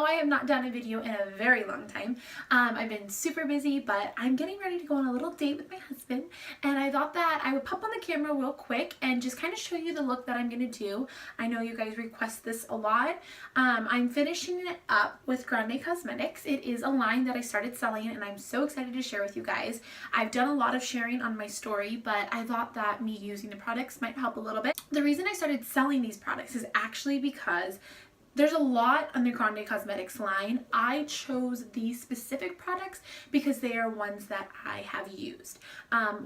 I have not done a video in a very long time. I've been super busy, but I'm getting ready to go on a little date with my husband, and I thought that I would pop on the camera real quick and just kind of show you the look that I'm going to do. I know you guys request this a lot. I'm finishing it up with Grande Cosmetics. It is a line that I started selling, and I'm so excited to share with you guys. I've done a lot of sharing on my story, but I thought that me using the products might help a little bit. The reason I started selling these products is actually because there's a lot on the Grande Cosmetics line. I chose these specific products because they are ones that I have used.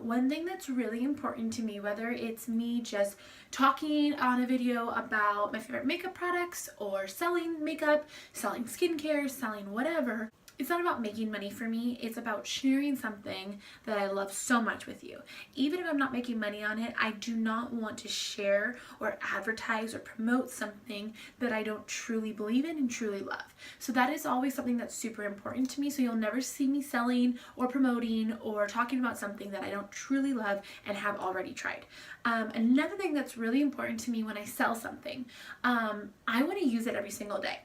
One thing that's really important to me, whether it's me just talking on a video about my favorite makeup products or selling makeup, selling skincare, selling whatever, it's not about making money for me. It's about sharing something that I love so much with you. Even if I'm not making money on it, I do not want to share or advertise or promote something that I don't truly believe in and truly love. So that is always something that's super important to me. So you'll never see me selling or promoting or talking about something that I don't truly love and have already tried. Another thing that's really important to me when I sell something, I want to use it every single day.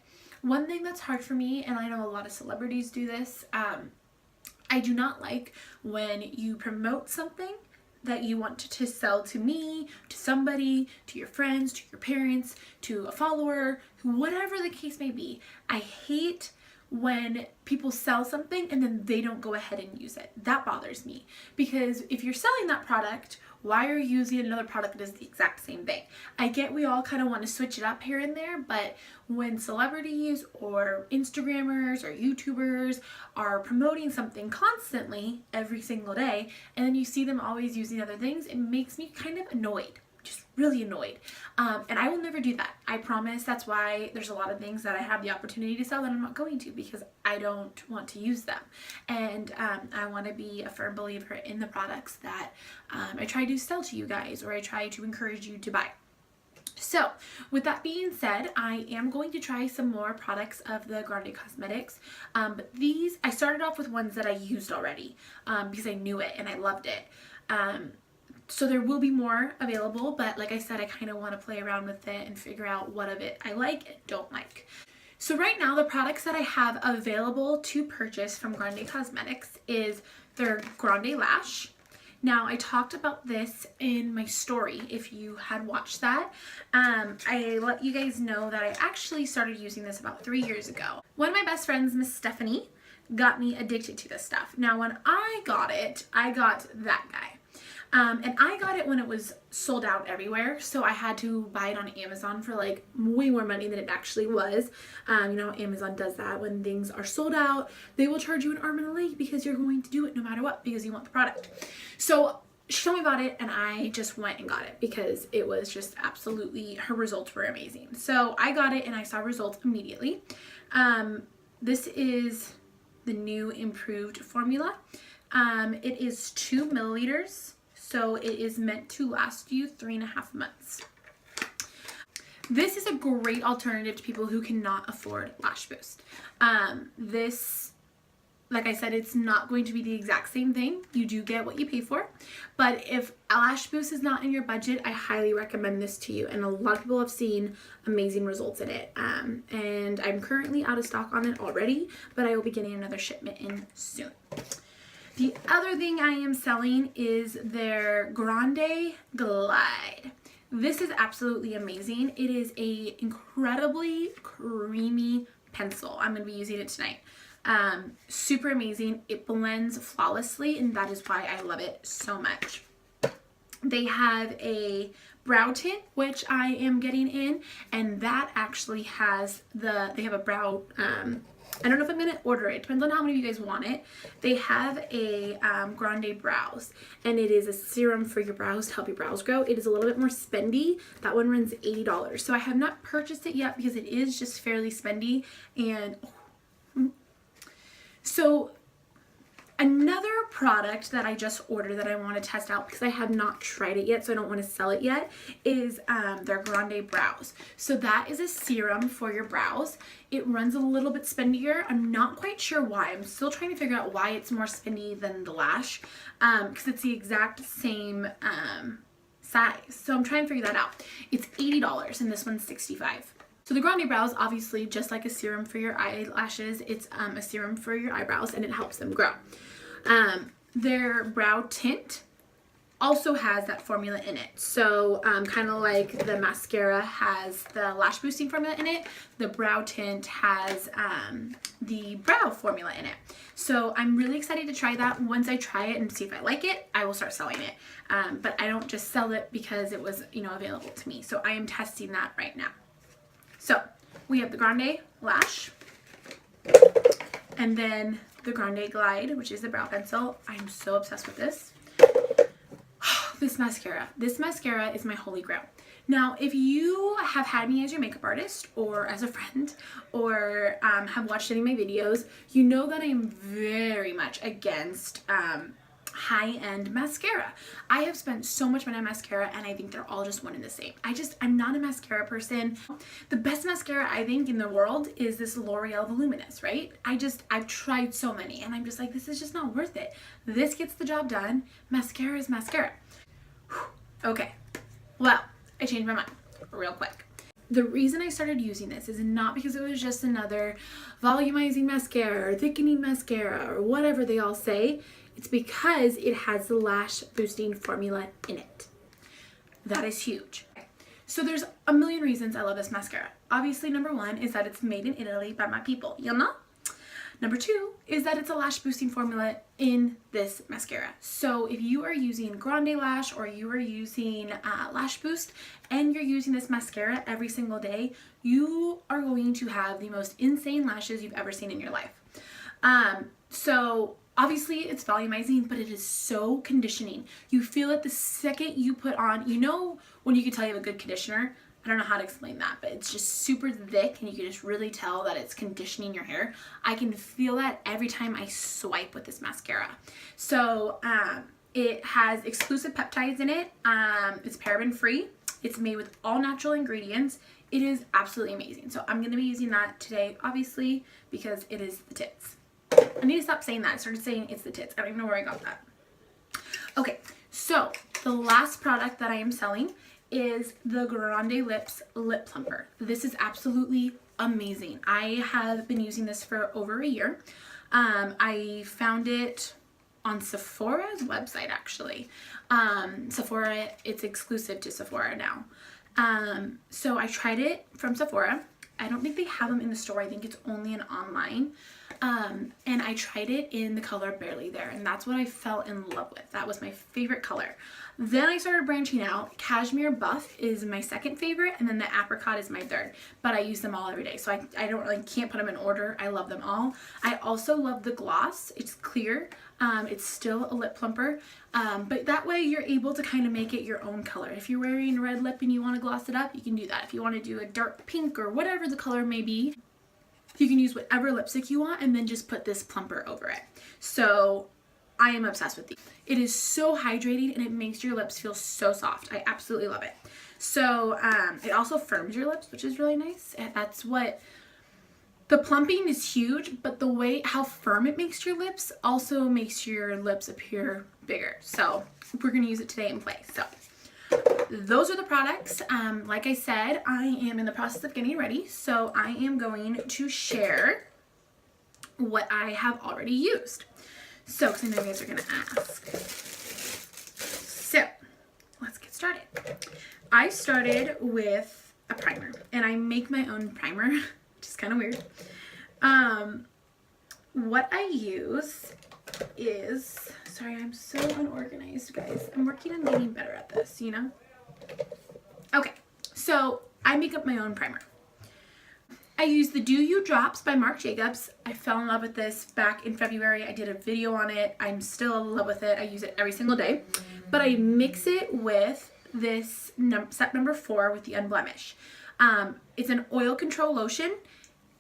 One thing that's hard for me, and I know a lot of celebrities do this, I do not like when you promote something that you want to sell to me, to somebody, to your friends, to your parents, to a follower, whatever the case may be. I hate when people sell something and then they don't go ahead and use it. That bothers me, because if you're selling that product, why are you using another product that does the exact same thing? I get we all kind of want to switch it up here and there, but when celebrities or Instagrammers or YouTubers are promoting something constantly every single day, and then you see them always using other things, it makes me kind of annoyed. Just really annoyed. And I will never do that. I promise. That's why there's a lot of things that I have the opportunity to sell that I'm not going to, because I don't want to use them. And I want to be a firm believer in the products that I try to sell to you guys, or I try to encourage you to buy. So with that being said, I am going to try some more products of the Grande Cosmetics. But these, I started off with ones that I used already because I knew it and I loved it. So there will be more available, but like I said, I kind of want to play around with it and figure out what of it I like and don't like. So right now, the products that I have available to purchase from Grande Cosmetics is their Grande Lash. Now, I talked about this in my story, if you had watched that. I let you guys know that I actually started using this about 3 years ago. One of my best friends, Miss Stephanie, got me addicted to this stuff. Now, when I got it, I got that guy. And I got it when it was sold out everywhere, so I had to buy it on Amazon for like way more money than it actually was. You know, Amazon does that. When things are sold out, they will charge you an arm and a leg because you're going to do it no matter what, because you want the product. So she told me about it, and I just went and got it because it was just absolutely, her results were amazing. So I got it and I saw results immediately. This is the new improved formula. It is 2 milliliters. So it is meant to last you 3.5 months. This is a great alternative to people who cannot afford Lash Boost. This, like I said, it's not going to be the exact same thing. You do get what you pay for. But if Lash Boost is not in your budget, I highly recommend this to you. And a lot of people have seen amazing results in it. And I'm currently out of stock on it already, but I will be getting another shipment in soon. The other thing I am selling is their Grande Glide. This is absolutely amazing. It is a incredibly creamy pencil. I'm going to be using it tonight. Super amazing. It blends flawlessly, and that is why I love it so much. They have a brow tint, which I am getting in, and that actually has they have a brow, I don't know if I'm going to order it. Depends on how many of you guys want it. They have a Grande Brows, and it is a serum for your brows to help your brows grow. It is a little bit more spendy. That one runs $80. So I have not purchased it yet because it is just fairly spendy. And so another product that I just ordered that I want to test out because I have not tried it yet, so I don't want to sell it yet, is their Grande Brows. So that is a serum for your brows. It runs a little bit spendier. I'm not quite sure why. I'm still trying to figure out why it's more spendy than the lash, because it's the exact same size. So I'm trying to figure that out. It's $80 and this one's $65. So the Grande Brows, obviously, just like a serum for your eyelashes, it's a serum for your eyebrows, and it helps them grow. Their brow tint also has that formula in it. So kind of like the mascara has the lash boosting formula in it, the brow tint has the brow formula in it. So I'm really excited to try that. Once I try it and see if I like it, I will start selling it. But I don't just sell it because it was, you know, available to me. So I am testing that right now. So we have the Grande Lash, and then the Grande Glide, which is the brow pencil. I'm so obsessed with this. This mascara is my holy grail. Now, if you have had me as your makeup artist or as a friend or have watched any of my videos, you know that I am very much against high-end mascara. I have spent so much money on mascara, and I think they're all just one and the same. I'm not a mascara person. The best mascara I think in the world is this L'Oreal Voluminous, right? I've tried so many, and I'm just like, this is just not worth it. This gets the job done. Mascara is mascara. Okay, well, I changed my mind real quick. The reason I started using this is not because it was just another volumizing mascara or thickening mascara or whatever they all say. It's because it has the lash boosting formula in it. That is huge. So there's a million reasons I love this mascara. Obviously, number one is that it's made in Italy by my people, you know? Number two is that it's a lash boosting formula in this mascara. So if you are using Grande Lash or you are using Lash Boost and you're using this mascara every single day, you are going to have the most insane lashes you've ever seen in your life. So obviously it's volumizing, but it is so conditioning. You feel it the second you put on, you know when you can tell you have a good conditioner? I don't know how to explain that, but it's just super thick and you can just really tell that it's conditioning your hair. I can feel that every time I swipe with this mascara. So it has exclusive peptides in it. It's paraben free. It's made with all natural ingredients. It is absolutely amazing. So I'm going to be using that today, obviously, because it is the tits. I need to stop saying that. I started saying it's the tits. I don't even know where I got that. Okay, so the last product that I am selling is the Grande Lips Lip Plumper. This is absolutely amazing. I have been using this for over a year. I found it on Sephora's website, actually. Sephora, it's exclusive to Sephora now. So I tried it from Sephora. I don't think they have them in the store. I think it's only an online. And I tried it in the color Barely There, and that's what I fell in love with. That was my favorite color. Then I started branching out. Cashmere Buff is my second favorite, and then the Apricot is my third. But I use them all every day, so I don't really can't put them in order. I love them all. I also love the gloss. It's clear. It's still a lip plumper, but that way you're able to kind of make it your own color. If you're wearing red lip and you want to gloss it up, you can do that. If you want to do a dark pink or whatever the color may be, you can use whatever lipstick you want and then just put this plumper over it. So I am obsessed with these. It is so hydrating and it makes your lips feel so soft. I absolutely love it. So it also firms your lips, which is really nice. And that's what, the plumping is huge, but the way how firm it makes your lips also makes your lips appear bigger. So we're going to use it today and play. So those are the products. Like I said, I am in the process of getting ready, so I am going to share what I have already used. So, because I know you guys are going to ask. So, let's get started. I started with a primer, and I make my own primer, which is kind of weird. What I use is, sorry, I'm so unorganized, guys. I'm working on getting better at this, you know? Okay, so I make up my own primer. I use the Do You Drops by Marc Jacobs. I fell in love with this back in February. I did a video on it. I'm still in love with it. I use it every single day. But I mix it with this set number 4 with the Unblemish. It's an oil control lotion.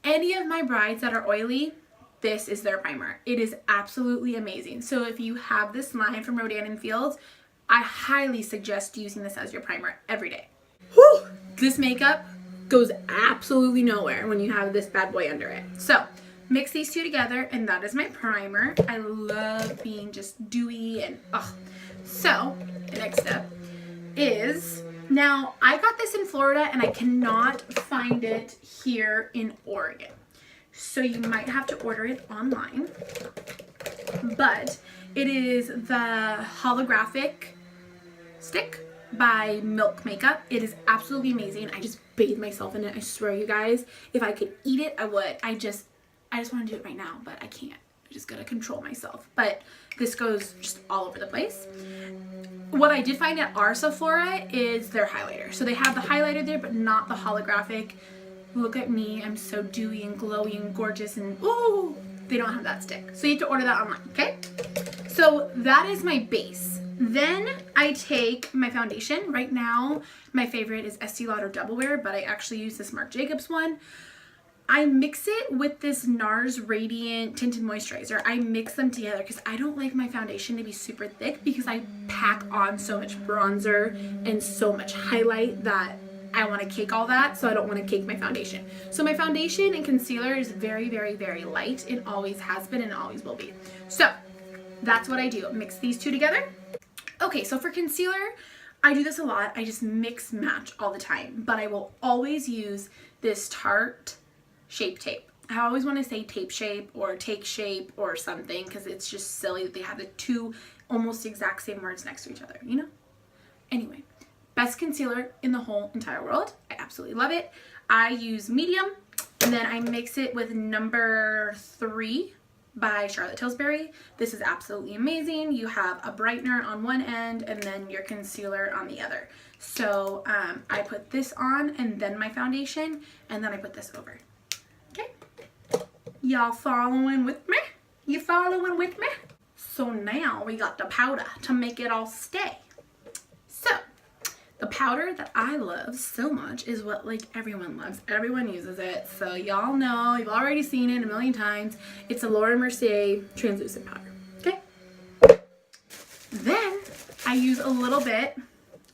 Any of my brides that are oily, this is their primer. It is absolutely amazing. So if you have this line from Rodan & Fields, I highly suggest using this as your primer every day. Whew! This makeup goes absolutely nowhere when you have this bad boy under it. So mix these two together and that is my primer. I love being just dewy and so the next step is Now, I got this in Florida and I cannot find it here in Oregon. So you might have to order it online. But it is the holographic stick by Milk Makeup. It is absolutely amazing. I just bathed myself in it. I swear, you guys, if I could eat it, I would. I just want to do it right now, but I can't. I just gotta control myself. But this goes just all over the place. What I did find at our Sephora is their highlighter. So they have the highlighter there, but not the holographic. Look at me. I'm so dewy and glowy and gorgeous, and ooh, they don't have that stick. So you have to order that online, okay? So that is my base. Then I take my foundation. Right now, my favorite is Estee Lauder Double Wear, but I actually use this Marc Jacobs one. I mix it with this NARS Radiant Tinted Moisturizer. I mix them together because I don't like my foundation to be super thick because I pack on so much bronzer and so much highlight that I want to cake all that, so I don't want to cake my foundation. So my foundation and concealer is very, very, very light. It always has been and always will be. So that's what I do. Mix these two together. Okay, so for concealer, I do this a lot. I just mix match all the time, but I will always use this Tarte Shape Tape. I always want to say Tape Shape or Take Shape or something because it's just silly that they have the two almost exact same words next to each other, you know? Anyway, best concealer in the whole entire world. I absolutely love it. I use medium and then I mix it with number 3 by Charlotte Tilbury. This is absolutely amazing. You have a brightener on one end and then your concealer on the other. So I put this on and then my foundation and then I put this over. Okay, y'all following with me? You following with me? So now we got the powder to make it all stay. So the powder that I love so much is what like everyone loves. Everyone uses it. So y'all know, you've already seen it a million times. It's a Laura Mercier translucent powder. Okay. Then I use a little bit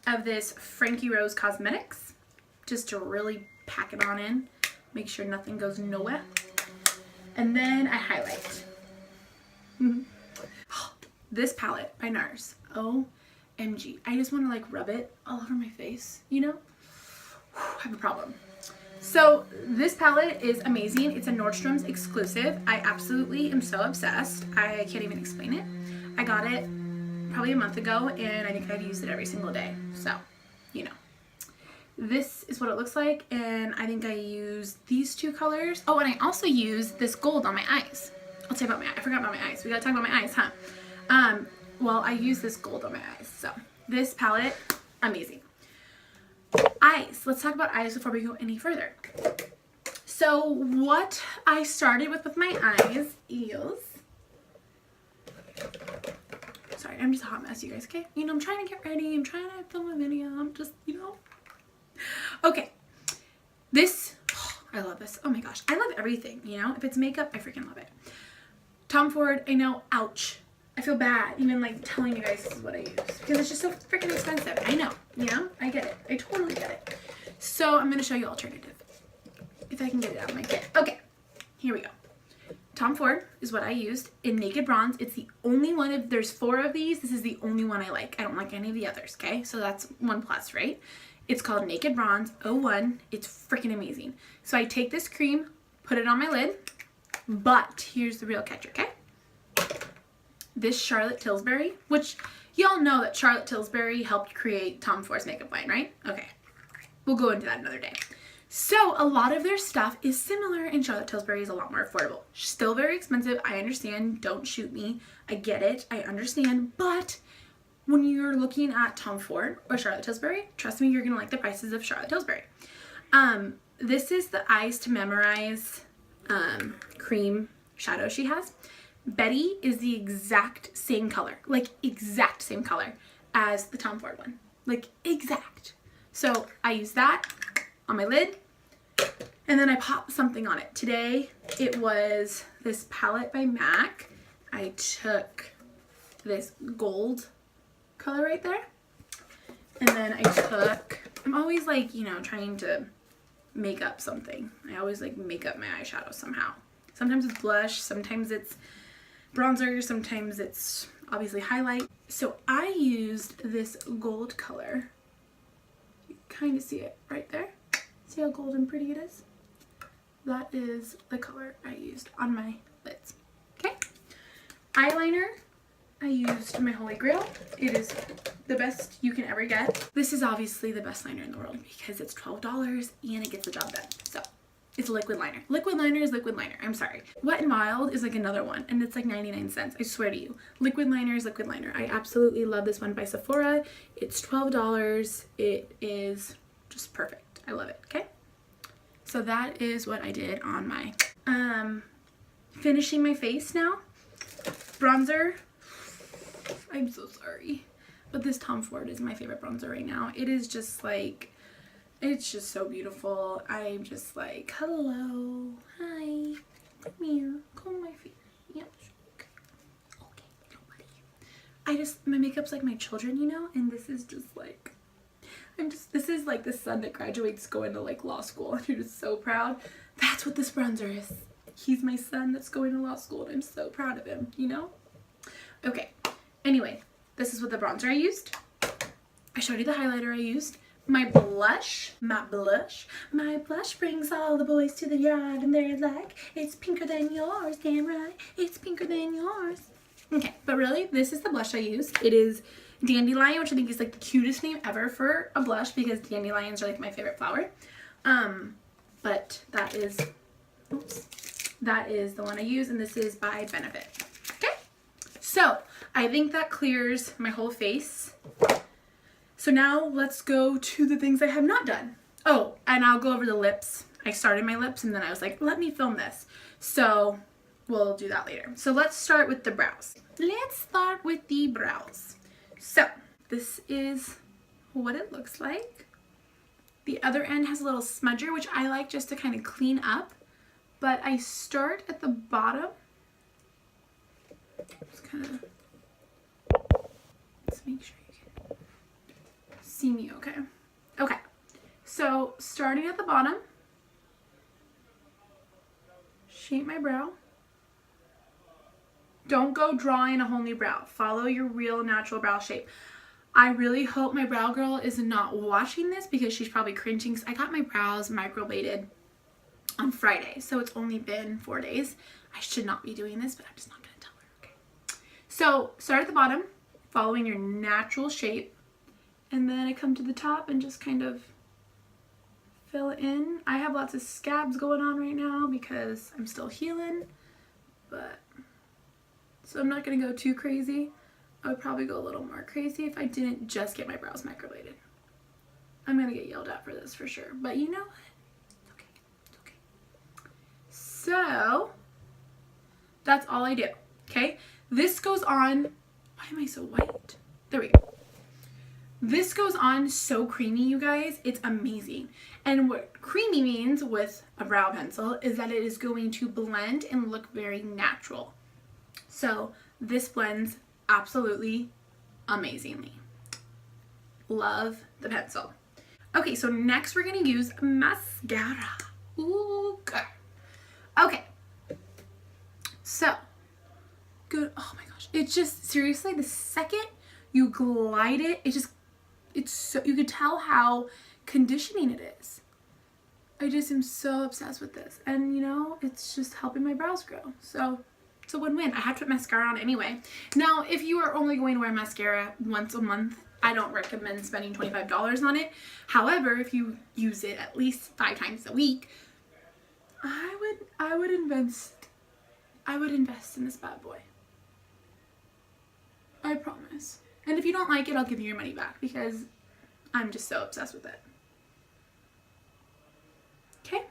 of this Frankie Rose Cosmetics just to really pack it on in. Make sure nothing goes nowhere. And then I highlight. This palette by NARS. OMG. I just want to like rub it all over my face, you know? I have a problem. So this palette is amazing. It's a Nordstrom's exclusive. I absolutely am so obsessed. I can't even explain it. I got it probably a month ago and I think I've used it every single day. So, you know. This is what it looks like, and I think I use these two colors. Oh, and I also use this gold on my eyes. I'll tell you about my eyes. I forgot about my eyes. We gotta talk about my eyes, huh? Well, I use this gold on my eyes. So this palette, amazing. Eyes. Let's talk about eyes before we go any further. So what I started with my eyes is... Sorry, I'm just a hot mess, you guys, okay? You know, I'm trying to get ready. I'm trying to film a video. I'm just, you know... Okay, this, I love this. Oh my gosh, I love everything, you know? If it's makeup, I freaking love it. Tom Ford, I know, ouch. I feel bad even like telling you guys this is what I use because it's just so freaking expensive. I know, you know? I get it. I totally get it. So I'm going to show you alternative. If I can get it out of my kit. Okay, here we go. Tom Ford is what I used in Naked Bronze. It's the only one of, there's 4 of these. This is the only one I like. I don't like any of the others, okay? So that's 1+, right? It's called Naked Bronze 01. It's freaking amazing. So I take this cream, put it on my lid, but here's the real catch, okay? This Charlotte Tilbury, which y'all know that Charlotte Tilbury helped create Tom Ford's makeup line, right? Okay, we'll go into that another day. So a lot of their stuff is similar and Charlotte Tilbury is a lot more affordable. Still very expensive, I understand, don't shoot me. I get it, I understand, but when you're looking at Tom Ford or Charlotte Tilbury, trust me, you're gonna like the prices of Charlotte Tilbury. This is the Eyes to Memorize cream shadow she has. Betty is the exact same color, like exact same color as the Tom Ford one, like exact. So I use that on my lid and then I pop something on it. Today it was this palette by MAC. I took this gold color right there and then I took, I'm always like, you know, trying to make up something. I always like make up my eyeshadow somehow. Sometimes it's blush, sometimes it's bronzer, sometimes it's obviously highlight. So I used this gold color. kind of see it right there. See how golden pretty it is? That is the color I used on my lids. Okay. Eyeliner, I used my Holy Grail. It is the best you can ever get. This is obviously the best liner in the world because it's $12 and it gets the job done. So it's liquid liner. Liquid liner is liquid liner. I'm sorry. Wet n Wild is like another one and it's like 99 cents. I swear to you. Liquid liner is liquid liner. I absolutely love this one by Sephora. It's $12. It is just perfect. I love it. Okay. So that is what I did on my, finishing my face now. Bronzer. I'm so sorry. But this Tom Ford is my favorite bronzer right now. It is just like, it's just so beautiful. I'm just like, hello, hi, come here, comb my face. Yep. Okay, nobody. My makeup's like my children, you know, and this is just like, this is like the son that graduates going to like law school. And you're just so proud. That's what this bronzer is. He's my son that's going to law school and I'm so proud of him, you know? Okay, anyway, this is what the bronzer I used. I showed you the highlighter I used. My blush brings all the boys to the yard and they're like, it's pinker than yours, damn right, it's pinker than yours. Okay, but really, this is the blush I used. It is Dandelion, which I think is like the cutest name ever for a blush because dandelions are like my favorite flower. But that is, that is the one I use and this is by Benefit. Okay, so I think that clears my whole face. So now let's go to the things I have not done. Oh, and I'll go over the lips. I started my lips and then I was like, let me film this. So we'll do that later. So let's start with the brows. Let's start with the brows. So this is what it looks like. The other end has a little smudger, which I like just to kind of clean up. But I start at the bottom. Just kind of, let's make sure you can see me okay. Okay, so starting at the bottom, shape my brow. Don't go drawing a whole new brow. Follow your real natural brow shape. I really hope my brow girl is not watching this because she's probably cringing. I got my brows microbladed on Friday, so it's only been 4 days. I should not be doing this, but I'm just not going to tell her, okay? So start at the bottom, following your natural shape, and then I come to the top and just kind of fill it in. I have lots of scabs going on right now because I'm still healing, but so I'm not going to go too crazy. I would probably go a little more crazy if I didn't just get my brows microbladed. I'm going to get yelled at for this for sure, but you know what? It's okay. It's okay. So that's all I do, okay? This goes on, why am I so white? There we go. This goes on so creamy, you guys. It's amazing. And what creamy means with a brow pencil is that it is going to blend and look very natural. So this blends absolutely amazingly. Love the pencil. Okay, so next we're gonna use mascara. Ooh, good. Okay. So, good. Oh my gosh. It's just, seriously, the second you glide it, it's so, you could tell how conditioning it is. I just am so obsessed with this. And you know, it's just helping my brows grow. So it's a win-win. I have to put mascara on anyway. Now, if you are only going to wear mascara once a month, I don't recommend spending $25 on it. However, if you use it at least 5 times a week, I would invest in this bad boy. I promise. And if you don't like it, I'll give you your money back because I'm just so obsessed with it. Okay?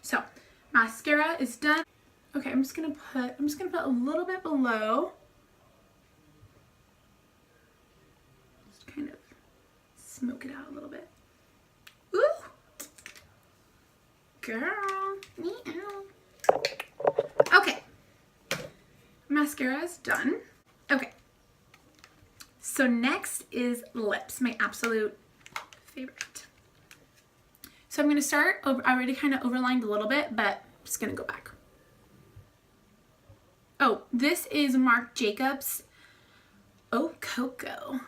So, mascara is done. Okay, I'm just gonna put a little bit below. Just kind of smoke it out a little bit. Ooh! Girl. Meow. Okay. Mascara is done. Okay. So next is lips, my absolute favorite. So I'm going to start over, I already kind of overlined a little bit, but I'm just going to go back. Oh, this is Marc Jacobs Oh, Cocoa.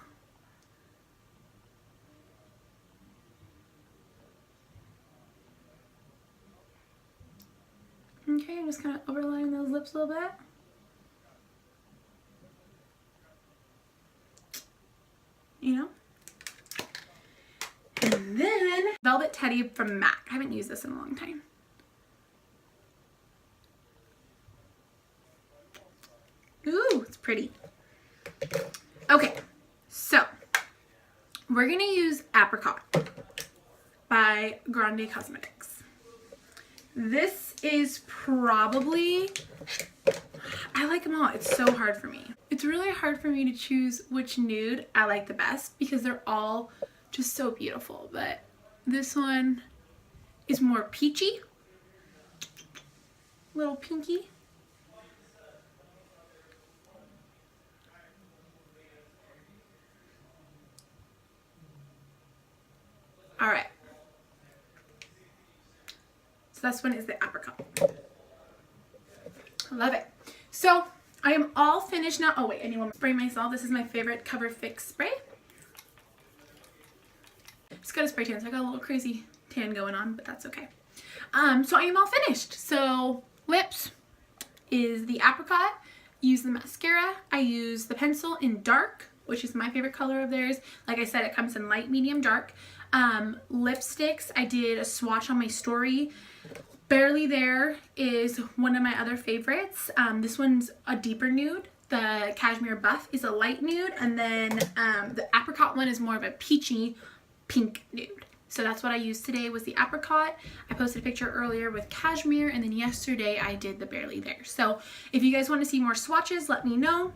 Okay, I'm just kind of overlaying those lips a little bit. You know? And then Velvet Teddy from MAC. I haven't used this in a long time. Ooh, it's pretty. Okay, so we're gonna use Apricot by Grande Cosmetics. This is probably, I like them all. It's so hard for me. It's really hard for me to choose which nude I like the best because they're all just so beautiful. But this one is more peachy, little pinky. All right. So this one is the Apricot. Love it. So I am all finished now. Oh wait, I need one more. Spray myself. This is my favorite Cover Fix spray. Just got a spray tan, so I got a little crazy tan going on, but that's okay. So I am all finished. So lips is the Apricot. Use the mascara. I use the pencil in dark, which is my favorite color of theirs. Like I said, it comes in light, medium, dark. Lipsticks, I did a swatch on my story. Barely There is one of my other favorites. This one's a deeper nude. The Cashmere Buff is a light nude, and then the Apricot one is more of a peachy pink nude. So that's what I used today was the Apricot. I posted a picture earlier with Cashmere, and then yesterday I did the Barely There. So if you guys want to see more swatches, let me know.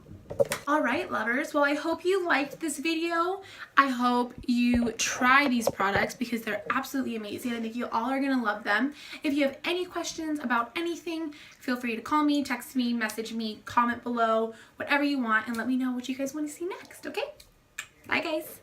All right, lovers. Well, I hope you liked this video. I hope you try these products because they're absolutely amazing. I think you all are going to love them. If you have any questions about anything, feel free to call me, text me, message me, comment below, whatever you want, and let me know what you guys want to see next, okay? Bye, guys.